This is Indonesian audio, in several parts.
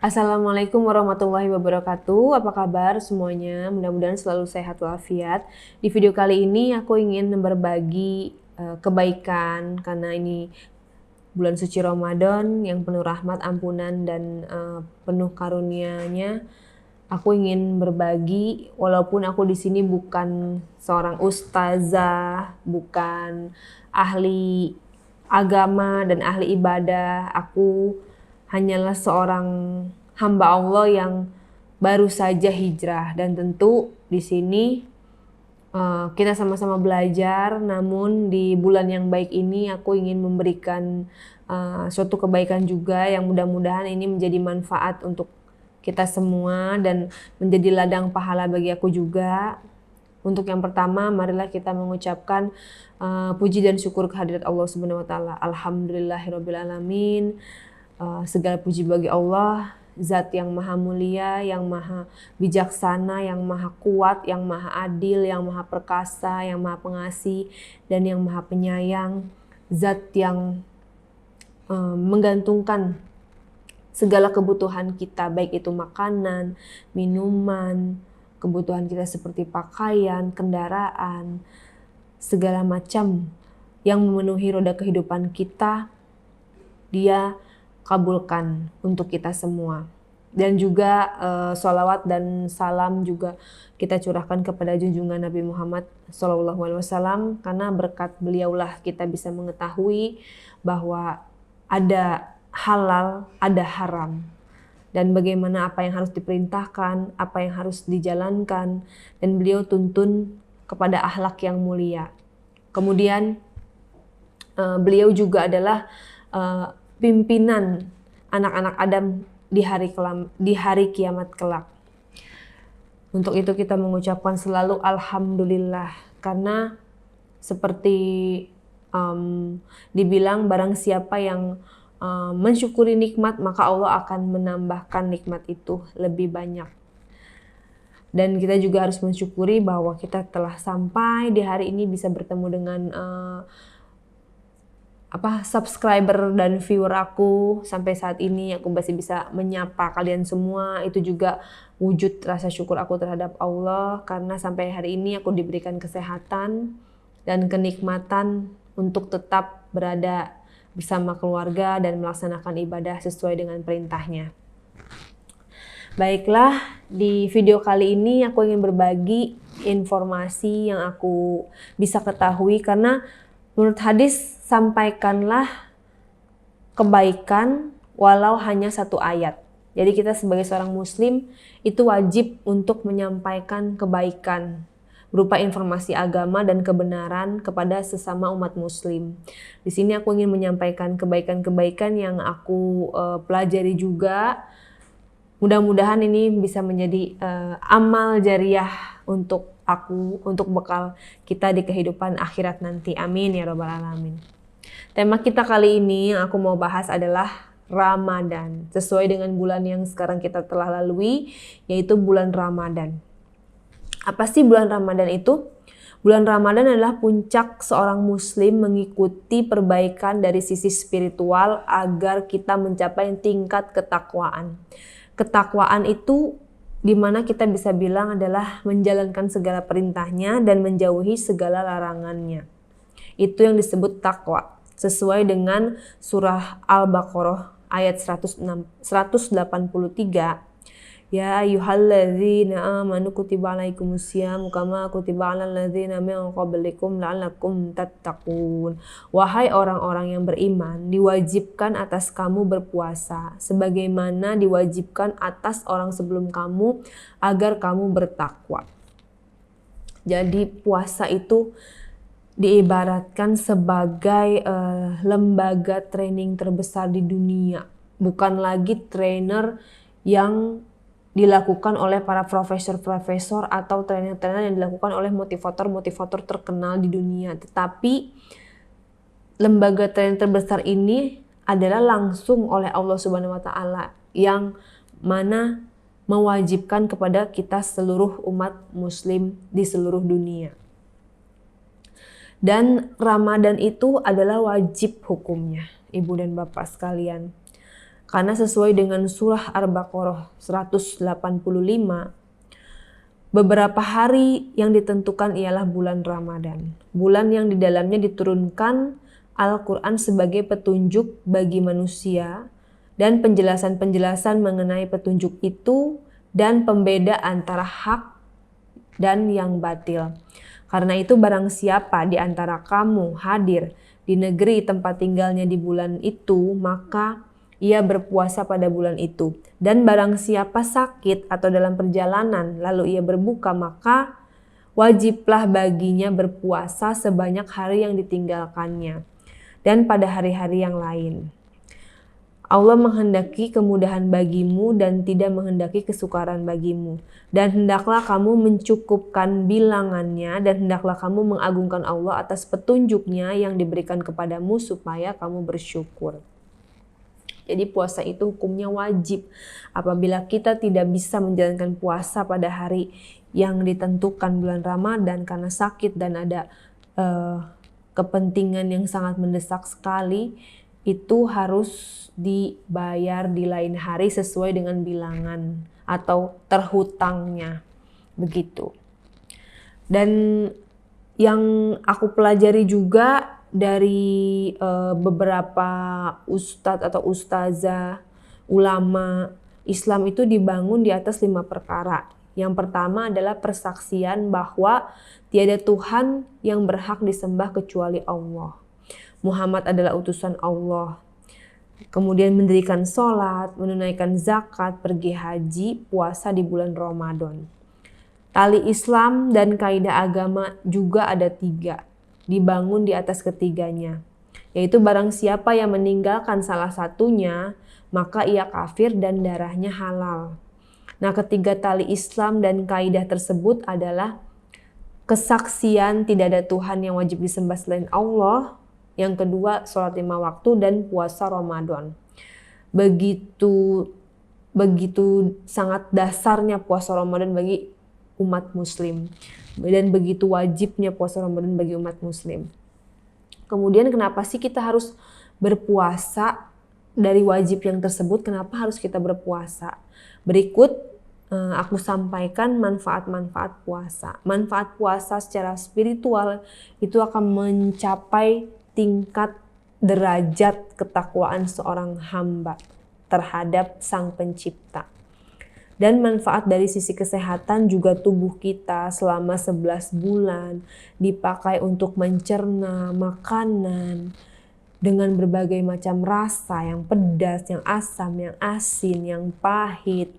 Assalamualaikum warahmatullahi wabarakatuh. Apa kabar semuanya? Mudah-mudahan selalu sehat walafiat. Di video kali ini aku ingin berbagi kebaikan karena ini bulan suci Ramadan yang penuh rahmat, ampunan dan penuh karunia-Nya. Aku ingin berbagi walaupun aku di sini bukan seorang ustazah, bukan ahli agama dan ahli ibadah. Aku hanyalah seorang hamba Allah yang baru saja hijrah, dan tentu di sini kita sama-sama belajar. Namun di bulan yang baik ini aku ingin memberikan suatu kebaikan juga yang mudah-mudahan ini menjadi manfaat untuk kita semua dan menjadi ladang pahala bagi aku juga. Untuk yang pertama, marilah kita mengucapkan puji dan syukur kehadirat Allah Subhanahu wa taala. Alhamdulillahirabbil alamin. Segala puji bagi Allah, Zat yang maha mulia, yang maha bijaksana, yang maha kuat, yang maha adil, yang maha perkasa, yang maha pengasih, dan yang maha penyayang. Zat yang menggantungkan segala kebutuhan kita, baik itu makanan, minuman, kebutuhan kita seperti pakaian, kendaraan, segala macam yang memenuhi roda kehidupan kita, Dia kabulkan untuk kita semua. Dan juga sholawat dan salam juga kita curahkan kepada junjungan Nabi Muhammad SAW, karena berkat beliaulah kita bisa mengetahui bahwa ada halal, ada haram, dan bagaimana apa yang harus diperintahkan, apa yang harus dijalankan, dan beliau tuntun kepada akhlak yang mulia. Kemudian beliau juga adalah pimpinan anak-anak Adam di hari kiamat kelak. Untuk itu kita mengucapkan selalu alhamdulillah, karena seperti dibilang barang siapa yang mensyukuri nikmat maka Allah akan menambahkan nikmat itu lebih banyak. Dan kita juga harus mensyukuri bahwa kita telah sampai di hari ini bisa bertemu dengan subscriber dan viewer aku sampai saat ini. Aku masih bisa menyapa kalian semua. Itu juga wujud rasa syukur aku terhadap Allah, karena sampai hari ini aku diberikan kesehatan dan kenikmatan untuk tetap berada bersama keluarga dan melaksanakan ibadah sesuai dengan perintahnya. Baiklah, di video kali ini aku ingin berbagi informasi yang aku bisa ketahui, karena menurut hadis, sampaikanlah kebaikan walau hanya satu ayat. Jadi kita sebagai seorang muslim itu wajib untuk menyampaikan kebaikan berupa informasi agama dan kebenaran kepada sesama umat muslim. Di sini aku ingin menyampaikan kebaikan-kebaikan yang aku pelajari juga. Mudah-mudahan ini bisa menjadi amal jariah untuk aku, untuk bekal kita di kehidupan akhirat nanti. Amin ya rabbal alamin. Tema kita kali ini yang aku mau bahas adalah Ramadan, sesuai dengan bulan yang sekarang kita telah lalui, yaitu bulan Ramadan. Apa sih bulan Ramadan itu? Bulan Ramadan adalah puncak seorang muslim mengikuti perbaikan dari sisi spiritual agar kita mencapai tingkat ketakwaan. Ketakwaan itu dimana kita bisa bilang adalah menjalankan segala perintahnya dan menjauhi segala larangannya. Itu yang disebut takwa, sesuai dengan surah Al-Baqarah ayat 183. Ya ayyuhalladzina amanu kutiba alaikumusyamu kama kutiba alal ladzina min qablikum la'allakum tattaqun. Wahai orang-orang yang beriman, diwajibkan atas kamu berpuasa sebagaimana diwajibkan atas orang sebelum kamu agar kamu bertakwa. Jadi puasa itu diibaratkan sebagai lembaga training terbesar di dunia. Bukan lagi trainer yang dilakukan oleh para profesor-profesor atau trainer-trainer yang dilakukan oleh motivator-motivator terkenal di dunia. Tetapi lembaga training terbesar ini adalah langsung oleh Allah Subhanahu wa taala, yang mana mewajibkan kepada kita seluruh umat muslim di seluruh dunia. Dan Ramadan itu adalah wajib hukumnya, Ibu dan Bapak sekalian. Karena sesuai dengan surah Al-Baqarah 185, beberapa hari yang ditentukan ialah bulan Ramadan. Bulan yang di dalamnya diturunkan Al-Quran sebagai petunjuk bagi manusia dan penjelasan-penjelasan mengenai petunjuk itu dan pembeda antara hak dan yang batil. Karena itu barang siapa di antara kamu hadir di negeri tempat tinggalnya di bulan itu, maka ia berpuasa pada bulan itu. Dan barang siapa sakit atau dalam perjalanan lalu ia berbuka, maka wajiblah baginya berpuasa sebanyak hari yang ditinggalkannya dan pada hari-hari yang lain. Allah menghendaki kemudahan bagimu dan tidak menghendaki kesukaran bagimu. Dan hendaklah kamu mencukupkan bilangannya dan hendaklah kamu mengagungkan Allah atas petunjuknya yang diberikan kepadamu supaya kamu bersyukur. Jadi puasa itu hukumnya wajib. Apabila kita tidak bisa menjalankan puasa pada hari yang ditentukan bulan Ramadan karena sakit dan ada kepentingan yang sangat mendesak sekali, itu harus dibayar di lain hari sesuai dengan bilangan atau terhutangnya, begitu. Dan yang aku pelajari juga dari beberapa ustadz atau ustazah, ulama, Islam itu dibangun di atas 5 perkara. Yang pertama adalah persaksian bahwa tiada Tuhan yang berhak disembah kecuali Allah. Muhammad adalah utusan Allah. Kemudian mendirikan sholat, menunaikan zakat, pergi haji, puasa di bulan Ramadan. Tali Islam dan kaidah agama juga ada 3, dibangun di atas ketiganya. Yaitu barang siapa yang meninggalkan salah satunya, maka ia kafir dan darahnya halal. Nah, ketiga tali Islam dan kaidah tersebut adalah kesaksian tidak ada Tuhan yang wajib disembah selain Allah. Yang kedua, sholat 5 waktu dan puasa Ramadan. Begitu sangat dasarnya puasa Ramadan bagi umat muslim. Dan begitu wajibnya puasa Ramadan bagi umat muslim. Kemudian kenapa sih kita harus berpuasa? Dari wajib yang tersebut, kenapa harus kita berpuasa? Berikut aku sampaikan manfaat-manfaat puasa. Manfaat puasa secara spiritual itu akan mencapai tingkat derajat ketakwaan seorang hamba terhadap Sang Pencipta. Dan manfaat dari sisi kesehatan juga tubuh kita selama 11 bulan dipakai untuk mencerna makanan dengan berbagai macam rasa, yang pedas, yang asam, yang asin, yang pahit,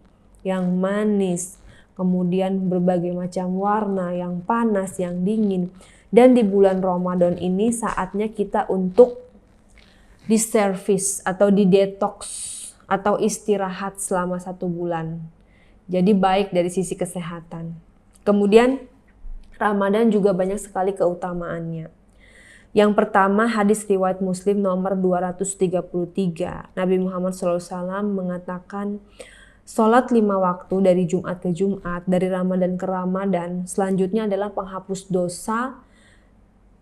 yang manis, kemudian berbagai macam warna, yang panas, yang dingin. Dan di bulan Ramadan ini saatnya kita untuk diservis atau didetox atau istirahat selama 1 bulan. Jadi baik dari sisi kesehatan. Kemudian Ramadan juga banyak sekali keutamaannya. Yang pertama, hadis riwayat Muslim nomor 233. Nabi Muhammad SAW mengatakan, sholat 5 waktu dari Jumat ke Jumat, dari Ramadan ke Ramadan, selanjutnya adalah penghapus dosa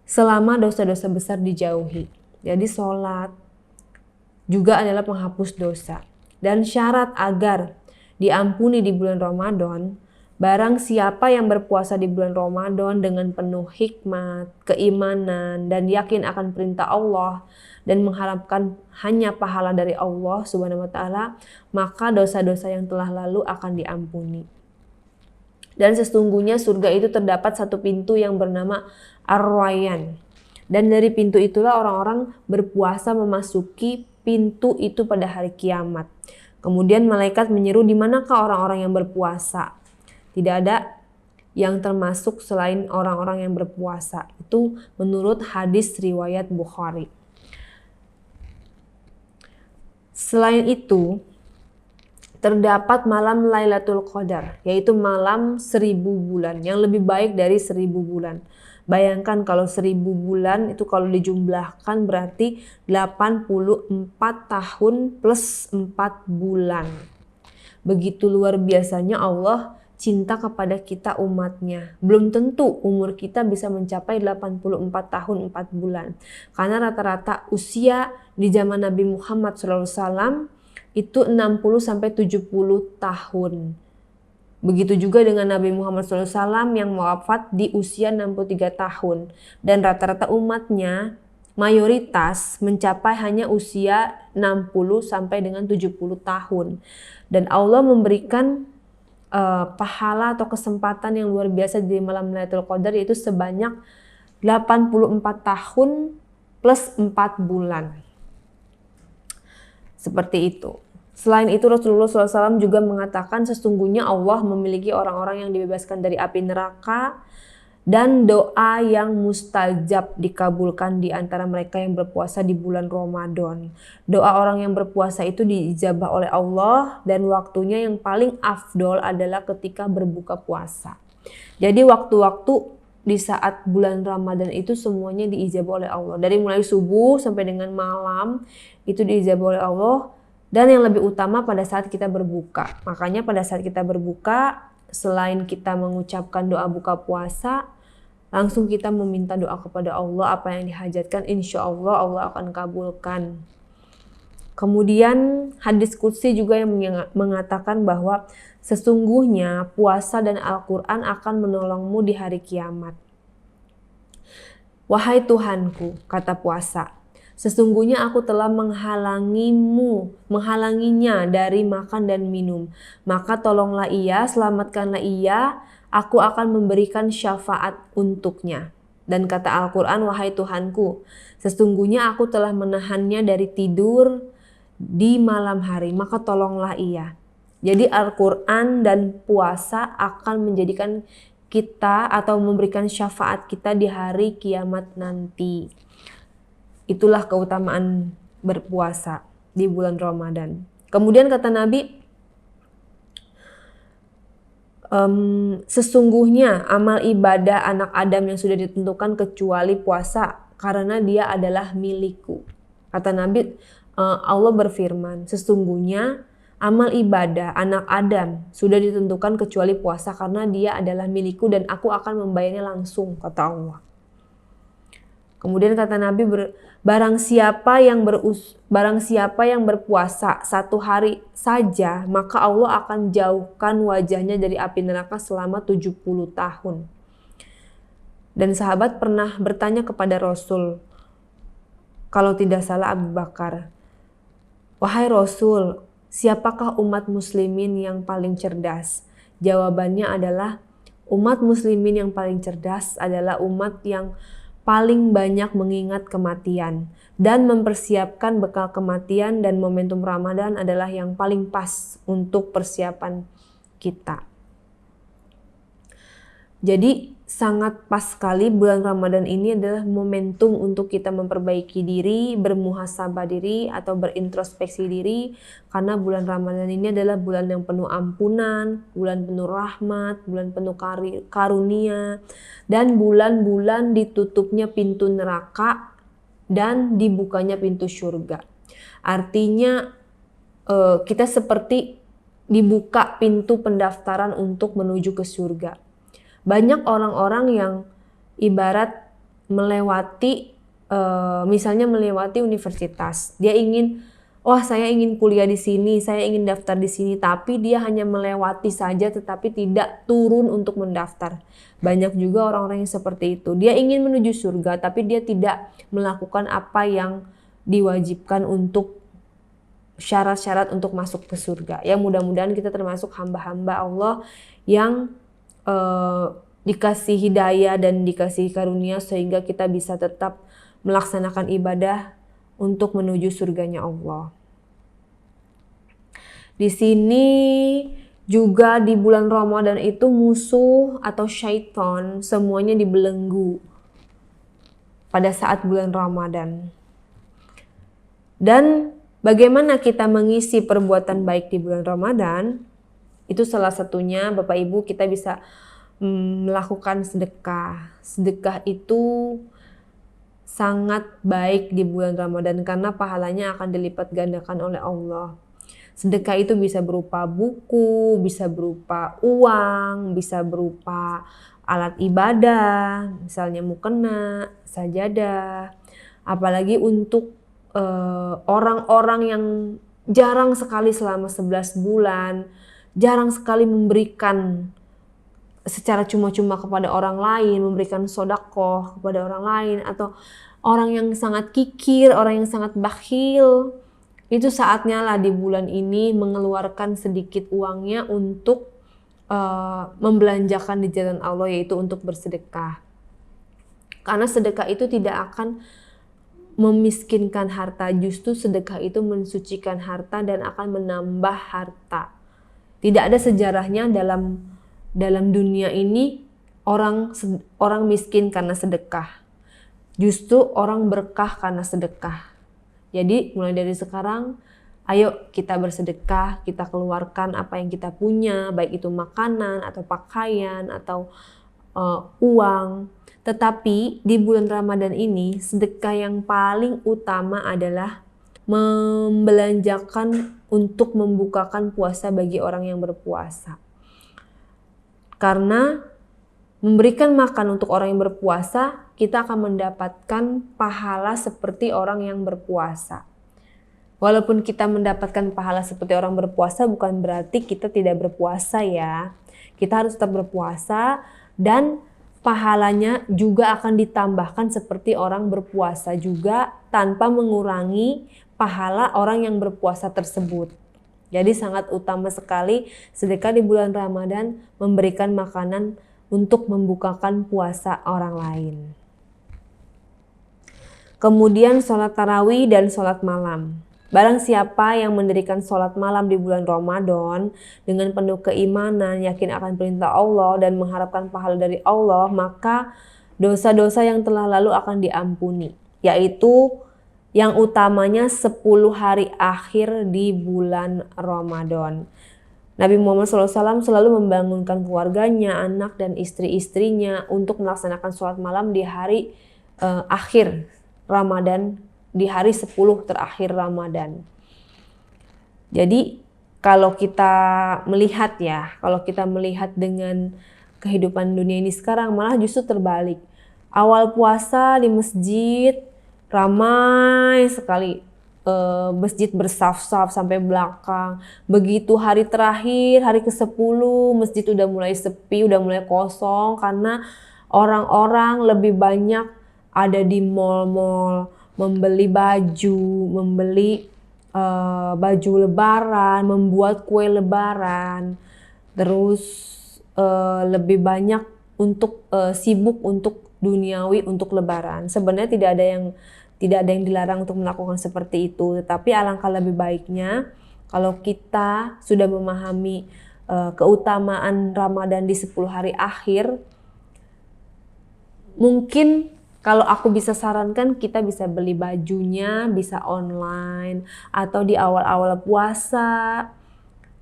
selama dosa-dosa besar dijauhi. Jadi sholat juga adalah penghapus dosa. Dan syarat agar diampuni di bulan Ramadan, barang siapa yang berpuasa di bulan Ramadan dengan penuh hikmat, keimanan, dan yakin akan perintah Allah, dan mengharapkan hanya pahala dari Allah Subhanahu wa Ta'ala, maka dosa-dosa yang telah lalu akan diampuni. Dan sesungguhnya surga itu terdapat 1 pintu yang bernama Ar-Rayyan. Dan dari pintu itulah orang-orang berpuasa memasuki pintu itu pada hari kiamat. Kemudian malaikat menyeru, di manakah orang-orang yang berpuasa? Tidak ada yang termasuk selain orang-orang yang berpuasa. Itu menurut hadis riwayat Bukhari. Selain itu, terdapat malam Lailatul Qadar, yaitu malam 1000 bulan, yang lebih baik dari 1000 bulan. Bayangkan kalau 1000 bulan itu kalau dijumlahkan berarti 84 tahun plus 4 bulan. Begitu luar biasanya Allah cinta kepada kita umatnya. Belum tentu umur kita bisa mencapai 84 tahun 4 bulan. Karena rata-rata usia di zaman Nabi Muhammad SAW itu 60-70 tahun. Begitu juga dengan Nabi Muhammad SAW yang wafat di usia 63 tahun. Dan rata-rata umatnya mayoritas mencapai hanya usia 60 sampai dengan 70 tahun. Dan Allah memberikan pahala atau kesempatan yang luar biasa di malam Lailatul Qadar, yaitu sebanyak 84 tahun plus 4 bulan. Seperti itu. Selain itu Rasulullah SAW juga mengatakan sesungguhnya Allah memiliki orang-orang yang dibebaskan dari api neraka dan doa yang mustajab dikabulkan di antara mereka yang berpuasa di bulan Ramadan. Doa orang yang berpuasa itu diijabah oleh Allah dan waktunya yang paling afdol adalah ketika berbuka puasa. Jadi waktu-waktu di saat bulan Ramadan itu semuanya diijabah oleh Allah. Dari mulai subuh sampai dengan malam itu diijabah oleh Allah. Dan yang lebih utama pada saat kita berbuka. Makanya pada saat kita berbuka, selain kita mengucapkan doa buka puasa, langsung kita meminta doa kepada Allah apa yang dihajatkan, insya Allah Allah akan kabulkan. Kemudian hadis qudsi juga yang mengatakan bahwa sesungguhnya puasa dan Al-Quran akan menolongmu di hari kiamat. Wahai Tuhanku, kata puasa, sesungguhnya aku telah menghalanginya dari makan dan minum. Maka tolonglah ia, selamatkanlah ia, aku akan memberikan syafaat untuknya. Dan kata Al-Quran, wahai Tuhanku, sesungguhnya aku telah menahannya dari tidur di malam hari, maka tolonglah ia. Jadi Al-Quran dan puasa akan menjadikan kita atau memberikan syafaat kita di hari kiamat nanti. Itulah keutamaan berpuasa di bulan Ramadan. Kemudian kata Nabi, sesungguhnya amal ibadah anak Adam yang sudah ditentukan kecuali puasa karena dia adalah milikku. Kata Nabi, Allah berfirman, sesungguhnya amal ibadah anak Adam sudah ditentukan kecuali puasa karena dia adalah milikku dan aku akan membayarnya langsung, kata Allah. Kemudian kata Nabi, barang siapa yang berpuasa 1 hari saja, maka Allah akan jauhkan wajahnya dari api neraka selama 70 tahun. Dan sahabat pernah bertanya kepada Rasul, kalau tidak salah Abu Bakar, wahai Rasul, siapakah umat muslimin yang paling cerdas? Jawabannya adalah umat muslimin yang paling cerdas adalah umat yang paling banyak mengingat kematian dan mempersiapkan bekal kematian, dan momentum Ramadan adalah yang paling pas untuk persiapan kita. Jadi sangat pas sekali bulan Ramadan ini adalah momentum untuk kita memperbaiki diri, bermuhasabah diri atau berintrospeksi diri, karena bulan Ramadan ini adalah bulan yang penuh ampunan, bulan penuh rahmat, bulan penuh karunia, dan bulan-bulan ditutupnya pintu neraka dan dibukanya pintu surga. Artinya kita seperti dibuka pintu pendaftaran untuk menuju ke surga. Banyak orang-orang yang ibarat melewati, misalnya melewati universitas. Dia ingin, saya ingin kuliah di sini, saya ingin daftar di sini, tapi dia hanya melewati saja tetapi tidak turun untuk mendaftar. Banyak juga orang-orang yang seperti itu. Dia ingin menuju surga tapi dia tidak melakukan apa yang diwajibkan untuk syarat-syarat untuk masuk ke surga. Ya mudah-mudahan kita termasuk hamba-hamba Allah yang dikasih hidayah dan dikasih karunia sehingga kita bisa tetap melaksanakan ibadah untuk menuju surganya Allah. Di sini juga di bulan Ramadan itu musuh atau syaitan semuanya dibelenggu pada saat bulan Ramadan. Dan bagaimana kita mengisi perbuatan baik di bulan Ramadan? Itu salah satunya Bapak Ibu kita bisa melakukan sedekah. Sedekah itu sangat baik di bulan Ramadan karena pahalanya akan dilipat gandakan oleh Allah. Sedekah itu bisa berupa buku, bisa berupa uang, bisa berupa alat ibadah, misalnya mukena, sajadah. Apalagi untuk orang-orang yang jarang sekali selama 11 bulan, jarang sekali memberikan secara cuma-cuma kepada orang lain, memberikan sodakoh kepada orang lain, atau orang yang sangat kikir, orang yang sangat bakhil, itu saatnya lah di bulan ini mengeluarkan sedikit uangnya untuk membelanjakan di jalan Allah, yaitu untuk bersedekah. Karena sedekah itu tidak akan memiskinkan harta, justru sedekah itu mensucikan harta dan akan menambah harta. Tidak ada sejarahnya dalam dunia ini orang miskin karena sedekah. Justru orang berkah karena sedekah. Jadi mulai dari sekarang, ayo kita bersedekah, kita keluarkan apa yang kita punya, baik itu makanan atau pakaian atau uang. Tetapi di bulan Ramadan ini, sedekah yang paling utama adalah membelanjakan untuk membukakan puasa bagi orang yang berpuasa. Karena memberikan makan untuk orang yang berpuasa, kita akan mendapatkan pahala seperti orang yang berpuasa. Walaupun kita mendapatkan pahala seperti orang berpuasa, bukan berarti kita tidak berpuasa ya. Kita harus tetap berpuasa dan pahalanya juga akan ditambahkan seperti orang berpuasa juga tanpa mengurangi pahala orang yang berpuasa tersebut. Jadi sangat utama sekali sedekah di bulan Ramadan memberikan makanan untuk membukakan puasa orang lain. Kemudian sholat tarawih dan sholat malam. Barang siapa yang mendirikan sholat malam di bulan Ramadan dengan penuh keimanan, yakin akan perintah Allah dan mengharapkan pahala dari Allah, maka dosa-dosa yang telah lalu akan diampuni. Yaitu yang utamanya 10 hari akhir di bulan Ramadan. Nabi Muhammad SAW selalu membangunkan keluarganya, anak dan istri-istrinya untuk melaksanakan sholat malam di hari akhir Ramadan, di hari 10 terakhir Ramadan. Jadi kalau kita melihat dengan kehidupan dunia ini sekarang, malah justru terbalik. Awal puasa di masjid ramai sekali, masjid bersaf-saf sampai belakang. Begitu hari terakhir, hari ke-10, masjid udah mulai sepi, udah mulai kosong karena orang-orang lebih banyak ada di mal-mal, membeli baju, baju lebaran, membuat kue lebaran, terus lebih banyak untuk sibuk untuk duniawi, untuk lebaran. Sebenarnya tidak ada yang dilarang untuk melakukan seperti itu, tetapi alangkah lebih baiknya kalau kita sudah memahami keutamaan Ramadan di 10 hari akhir, mungkin kalau aku bisa sarankan, kita bisa beli bajunya, bisa online, atau di awal-awal puasa,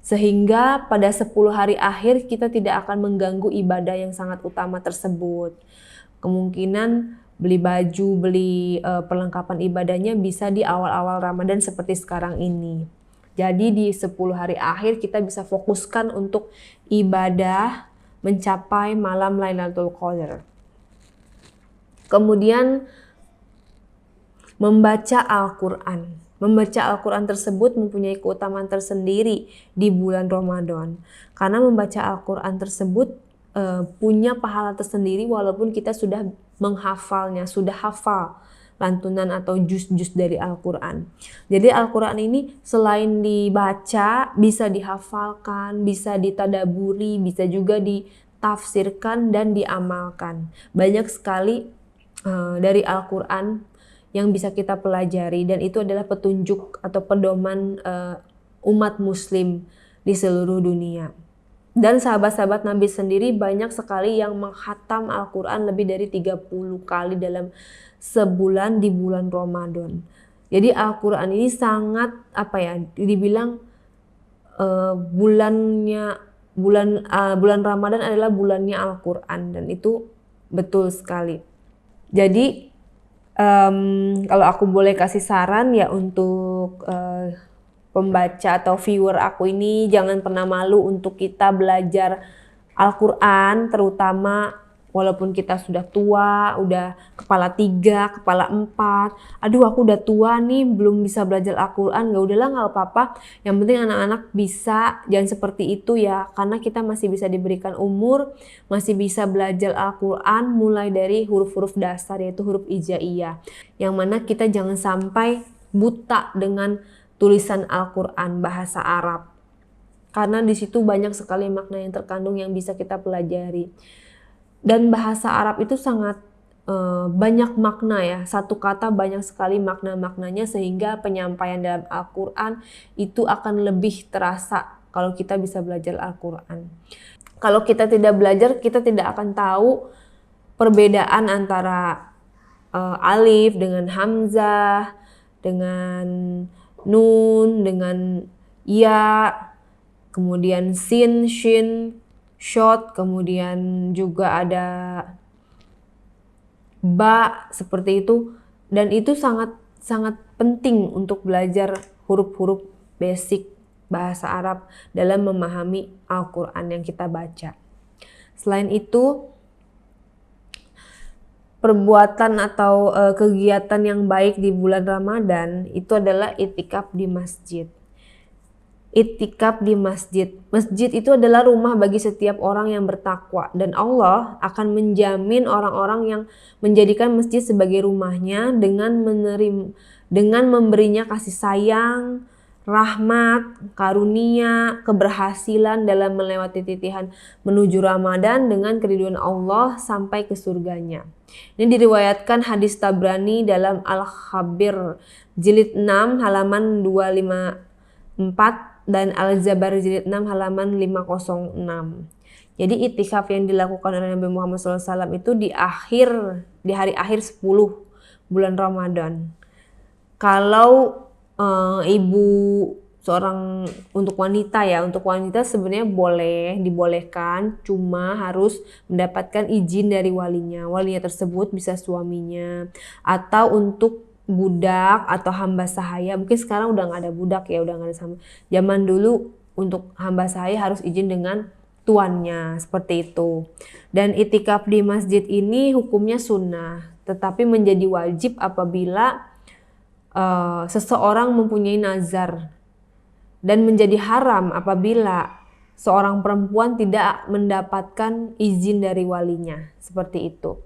sehingga pada 10 hari akhir kita tidak akan mengganggu ibadah yang sangat utama tersebut. Kemungkinan beli baju, beli perlengkapan ibadahnya bisa di awal-awal Ramadan seperti sekarang ini. Jadi di 10 hari akhir kita bisa fokuskan untuk ibadah mencapai malam Lailatul Qadar. Kemudian membaca Al-Quran. Membaca Al-Quran tersebut mempunyai keutamaan tersendiri di bulan Ramadan. Karena membaca Al-Quran tersebut punya pahala tersendiri walaupun kita sudah menghafalnya, sudah hafal lantunan atau juz-juz dari Al-Quran. Jadi Al-Quran ini selain dibaca, bisa dihafalkan, bisa ditadaburi, bisa juga ditafsirkan dan diamalkan. Banyak sekali dari Al-Quran yang bisa kita pelajari, dan itu adalah petunjuk atau pedoman umat muslim di seluruh dunia. Dan sahabat-sahabat Nabi sendiri banyak sekali yang menghatam Al-Quran lebih dari 30 kali dalam sebulan di bulan Ramadan. Jadi Al-Quran ini sangat dibilang bulan Ramadan adalah bulannya Al-Quran, dan itu betul sekali. Jadi kalau aku boleh kasih saran ya untuk pembaca atau viewer aku ini, jangan pernah malu untuk kita belajar Al-Quran, terutama Walaupun kita sudah tua, udah kepala 3, kepala 4, aduh aku udah tua nih, belum bisa belajar Al-Quran, udahlah nggak apa-apa. Yang penting anak-anak bisa, jangan seperti itu ya, karena kita masih bisa diberikan umur, masih bisa belajar Al-Quran mulai dari huruf-huruf dasar, yaitu huruf hijaiyah. Yang mana kita jangan sampai buta dengan tulisan Al-Quran bahasa Arab. Karena di situ banyak sekali makna yang terkandung yang bisa kita pelajari. Dan bahasa Arab itu sangat banyak makna ya. Satu kata banyak sekali makna-maknanya sehingga penyampaian dalam Al-Quran itu akan lebih terasa kalau kita bisa belajar Al-Quran. Kalau kita tidak belajar, kita tidak akan tahu perbedaan antara alif dengan hamzah, dengan nun, dengan ya, kemudian sin, shin, shot, kemudian juga ada ba, seperti itu. Dan itu sangat penting untuk belajar huruf-huruf basic bahasa Arab dalam memahami Al-Quran yang kita baca. Selain itu, perbuatan atau kegiatan yang baik di bulan Ramadan itu adalah i'tikaf di masjid. I'tikaf di masjid. Masjid itu adalah rumah bagi setiap orang yang bertakwa, dan Allah akan menjamin orang-orang yang menjadikan masjid sebagai rumahnya dengan memberinya kasih sayang, rahmat, karunia, keberhasilan dalam melewati titihan menuju Ramadan dengan keriduan Allah sampai ke surganya. Ini diriwayatkan hadis Tabrani dalam Al-Khabir jilid 6 halaman 254 dan Al-Zabar jilid 6 halaman 506. Jadi i'tikaf yang dilakukan oleh Nabi Muhammad SAW itu di hari akhir 10 bulan Ramadan. Kalau untuk wanita sebenarnya dibolehkan, cuma harus mendapatkan izin dari walinya. Walinya tersebut bisa suaminya, atau untuk budak atau hamba sahaya. Mungkin sekarang udah nggak ada budak ya, udah nggak ada sama. Zaman dulu untuk hamba sahaya harus izin dengan tuannya, seperti itu. Dan i'tikaf di masjid ini hukumnya sunnah, tetapi menjadi wajib apabila seseorang mempunyai nazar, dan menjadi haram apabila seorang perempuan tidak mendapatkan izin dari walinya, seperti itu.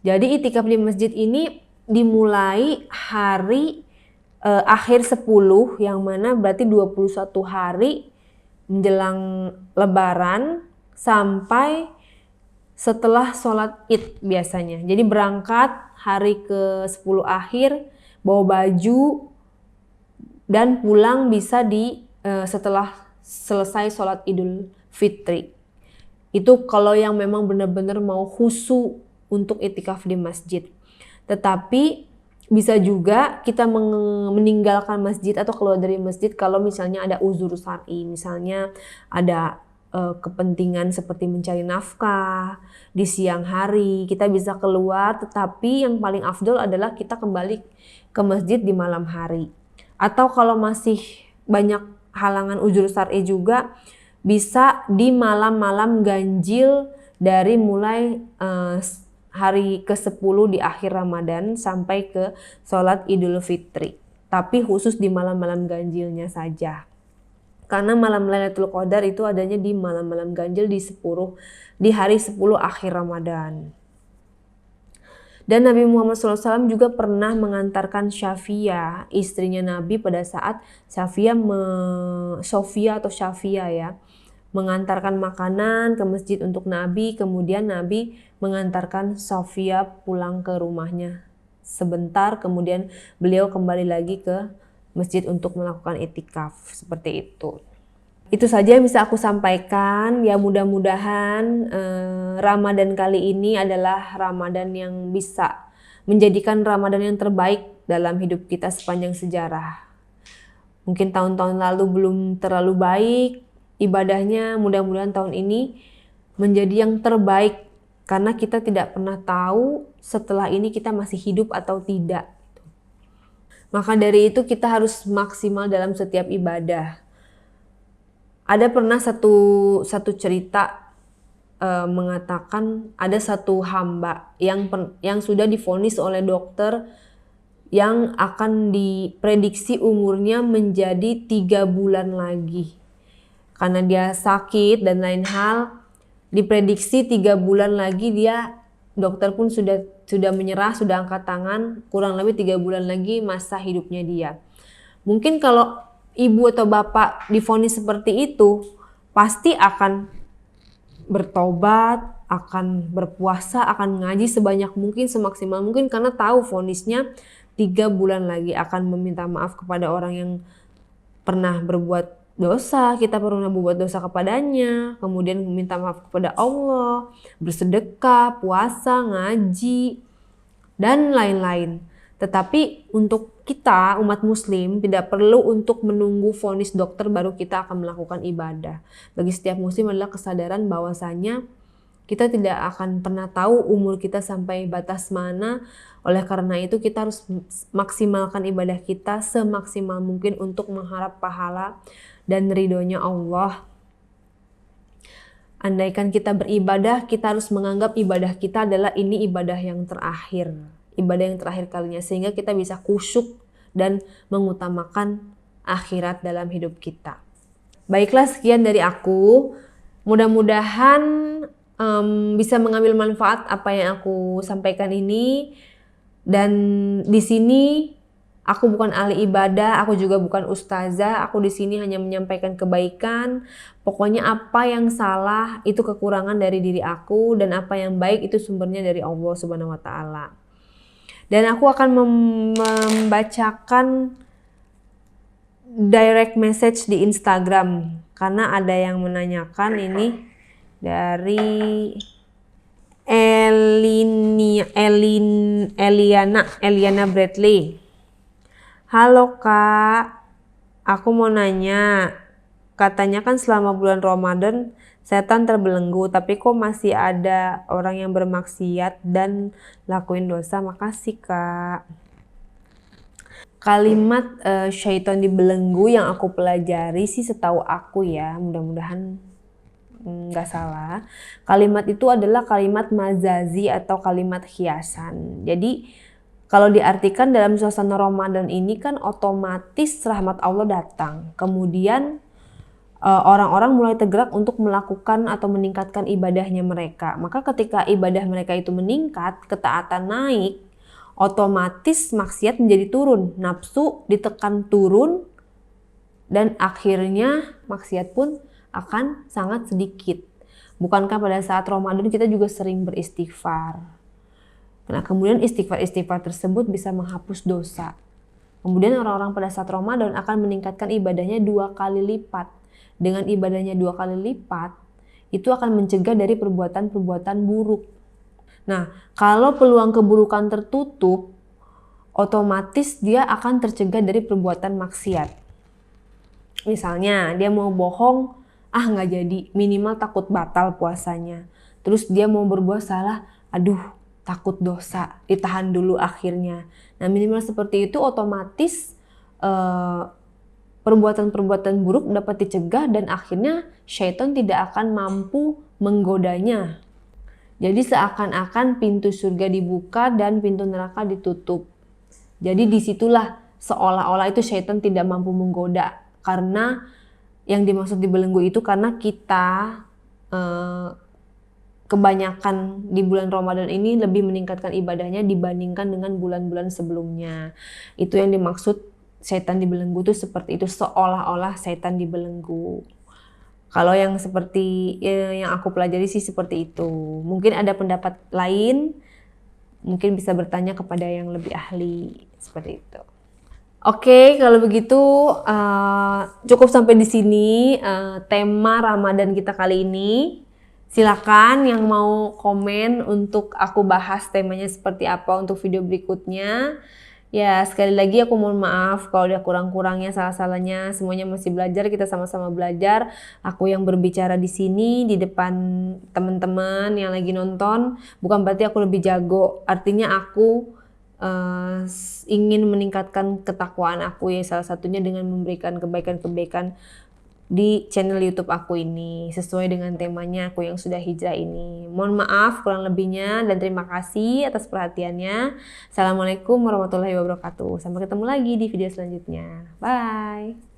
Jadi i'tikaf di masjid ini dimulai hari akhir 10, yang mana berarti 21 hari menjelang Lebaran sampai setelah sholat Id biasanya. Jadi berangkat hari ke-10 akhir, bawa baju, dan pulang bisa setelah selesai sholat Idul Fitri. Itu kalau yang memang benar-benar mau khusyuk untuk i'tikaf di masjid. Tetapi bisa juga kita meninggalkan masjid atau keluar dari masjid kalau misalnya ada uzur syar'i, misalnya ada kepentingan seperti mencari nafkah di siang hari, kita bisa keluar, tetapi yang paling afdol adalah kita kembali ke masjid di malam hari. Atau kalau masih banyak halangan uzur syar'i juga, bisa di malam-malam ganjil dari mulai hari ke-10 di akhir Ramadan sampai ke sholat Idul Fitri. Tapi khusus di malam-malam ganjilnya saja. Karena malam Lailatul Qadar itu adanya di malam-malam ganjil di hari 10 akhir Ramadan. Dan Nabi Muhammad SAW juga pernah mengantarkan Syafiyah, istrinya Nabi, pada saat Sofia ya, mengantarkan makanan ke masjid untuk Nabi. Kemudian Nabi mengantarkan Sofia pulang ke rumahnya sebentar, kemudian beliau kembali lagi ke masjid untuk melakukan i'tikaf, seperti itu. Itu saja yang bisa aku sampaikan. Ya, mudah-mudahan Ramadan kali ini adalah Ramadan yang bisa menjadikan Ramadan yang terbaik dalam hidup kita sepanjang sejarah. Mungkin tahun-tahun lalu belum terlalu baik ibadahnya, mudah-mudahan tahun ini menjadi yang terbaik, karena kita tidak pernah tahu setelah ini kita masih hidup atau tidak. Maka dari itu kita harus maksimal dalam setiap ibadah. Ada pernah satu cerita mengatakan ada satu hamba yang sudah divonis oleh dokter yang akan diprediksi umurnya menjadi 3 bulan lagi. Karena dia sakit dan lain hal, diprediksi 3 bulan lagi dokter pun sudah menyerah, sudah angkat tangan, kurang lebih 3 bulan lagi masa hidupnya dia. Mungkin kalau ibu atau bapak divonis seperti itu, pasti akan bertobat, akan berpuasa, akan ngaji sebanyak mungkin, semaksimal mungkin, karena tahu vonisnya 3 bulan lagi, akan meminta maaf kepada orang yang pernah berbuat dosa, kita pernah berbuat dosa kepadanya, kemudian meminta maaf kepada Allah, bersedekah, puasa, ngaji, dan lain-lain. Tetapi untuk kita umat muslim tidak perlu untuk menunggu vonis dokter baru kita akan melakukan ibadah. Bagi setiap muslim adalah kesadaran bahwasanya kita tidak akan pernah tahu umur kita sampai batas mana. Oleh karena itu kita harus maksimalkan ibadah kita semaksimal mungkin untuk mengharap pahala dan ridhonya Allah. Andaikan kita beribadah, kita harus menganggap ibadah kita adalah ini ibadah yang terakhir. Ibadah yang terakhir kalinya, sehingga kita bisa khusyuk dan mengutamakan akhirat dalam hidup kita. Baiklah, sekian dari aku. Mudah-mudahan bisa mengambil manfaat apa yang aku sampaikan ini. Dan di sini aku bukan ahli ibadah, aku juga bukan ustazah. Aku di sini hanya menyampaikan kebaikan. Pokoknya apa yang salah itu kekurangan dari diri aku, dan apa yang baik itu sumbernya dari Allah Subhanahu wa taala. Dan aku akan membacakan direct message di Instagram karena ada yang menanyakan ini dari Eliana Bradley. Halo Kak, aku mau nanya, katanya kan selama bulan Ramadan setan terbelenggu, tapi kok masih ada orang yang bermaksiat dan lakuin dosa? Makasih Kak. Kalimat syaitan dibelenggu yang aku pelajari sih setahu aku ya, mudah-mudahan nggak salah. Kalimat itu adalah kalimat majazi atau kalimat hiasan. Jadi kalau diartikan dalam suasana Ramadan ini kan otomatis rahmat Allah datang. Kemudian orang-orang mulai tergerak untuk melakukan atau meningkatkan ibadahnya mereka. Maka ketika ibadah mereka itu meningkat, ketaatan naik, otomatis maksiat menjadi turun, nafsu ditekan turun, dan akhirnya maksiat pun akan sangat sedikit. Bukankah pada saat Ramadan kita juga sering beristighfar? Nah, kemudian istighfar tersebut bisa menghapus dosa. Kemudian orang-orang pada saat Ramadan akan meningkatkan ibadahnya 2 kali lipat. Dengan ibadahnya 2 kali lipat, itu akan mencegah dari perbuatan-perbuatan buruk. Nah, kalau peluang keburukan tertutup, otomatis dia akan tercegah dari perbuatan maksiat. Misalnya, dia mau bohong, nggak jadi, minimal takut batal puasanya. Terus dia mau berbuat salah, aduh, takut dosa, ditahan dulu akhirnya. Nah, minimal seperti itu otomatis perbuatan-perbuatan buruk dapat dicegah dan akhirnya syaitan tidak akan mampu menggodanya. Jadi seakan-akan pintu surga dibuka dan pintu neraka ditutup. Jadi disitulah seolah-olah itu syaitan tidak mampu menggoda. Karena yang dimaksud dibelenggu itu karena kita kebanyakan di bulan Ramadan ini lebih meningkatkan ibadahnya dibandingkan dengan bulan-bulan sebelumnya. Itu yang dimaksud setan dibelenggu itu seperti itu, seolah-olah setan dibelenggu. Kalau yang seperti yang aku pelajari sih seperti itu. Mungkin ada pendapat lain, mungkin bisa bertanya kepada yang lebih ahli seperti itu. Oke, kalau begitu cukup sampai di sini tema Ramadan kita kali ini. Silakan yang mau komen untuk aku bahas temanya seperti apa untuk video berikutnya. Ya, sekali lagi aku mohon maaf kalau ada kurang-kurangnya, salah-salahnya. Semuanya masih belajar, kita sama-sama belajar. Aku yang berbicara di sini di depan teman-teman yang lagi nonton, bukan berarti aku lebih jago. Artinya aku ingin meningkatkan ketakwaan aku ya, salah satunya dengan memberikan kebaikan-kebaikan di channel YouTube aku ini sesuai dengan temanya aku yang sudah hijrah ini. Mohon maaf kurang lebihnya dan terima kasih atas perhatiannya. Assalamualaikum warahmatullahi wabarakatuh. Sampai ketemu lagi di video selanjutnya. Bye.